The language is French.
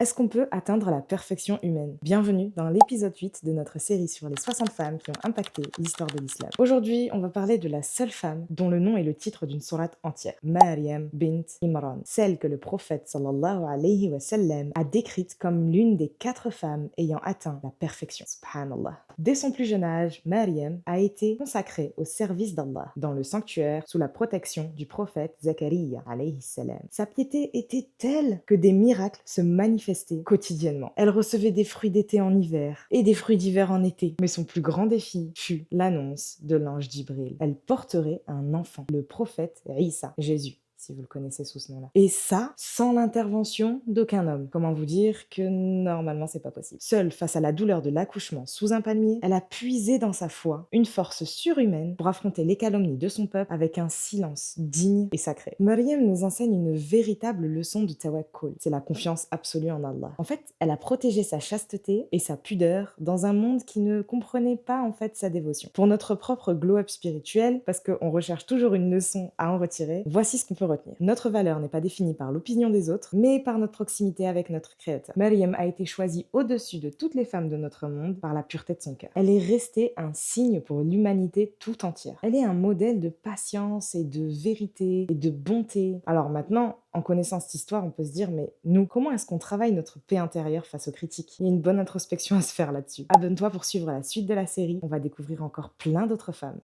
Est-ce qu'on peut atteindre la perfection humaine? Bienvenue dans l'épisode 8 de notre série sur les 60 femmes qui ont impacté l'histoire de l'islam. Aujourd'hui, on va parler de la seule femme dont le nom est le titre d'une sourate entière, Maryam bint Imran, celle que le prophète sallallahu alayhi wa sallam a décrite comme l'une des 4 femmes ayant atteint la perfection. Subhanallah. Dès son plus jeune âge, Maryam a été consacrée au service d'Allah dans le sanctuaire sous la protection du prophète Zachariah alayhi salam. Sa piété était telle que des miracles se manifestaient quotidiennement. Elle recevait des fruits d'été en hiver et des fruits d'hiver en été. Mais son plus grand défi fut l'annonce de l'ange Djibril. Elle porterait un enfant, le prophète Isa, Jésus, si vous le connaissez sous ce nom-là. Et ça, sans l'intervention d'aucun homme. Comment vous dire que normalement c'est pas possible. Seule face à la douleur de l'accouchement sous un palmier, elle a puisé dans sa foi une force surhumaine pour affronter les calomnies de son peuple avec un silence digne et sacré. Maryam nous enseigne une véritable leçon de tawakkul. C'est la confiance absolue en Allah. En fait, elle a protégé sa chasteté et sa pudeur dans un monde qui ne comprenait pas en fait sa dévotion. Pour notre propre glow-up spirituel, parce qu'on recherche toujours une leçon à en retirer, voici ce qu'on peut retenir. Notre valeur n'est pas définie par l'opinion des autres, mais par notre proximité avec notre Créateur. Maryam a été choisie au-dessus de toutes les femmes de notre monde par la pureté de son cœur. Elle est restée un signe pour l'humanité tout entière. Elle est un modèle de patience et de vérité et de bonté. Alors maintenant, en connaissant cette histoire, on peut se dire, mais nous, comment est-ce qu'on travaille notre paix intérieure face aux critiques? Il y a une bonne introspection à se faire là-dessus. Abonne-toi pour suivre la suite de la série. On va découvrir encore plein d'autres femmes.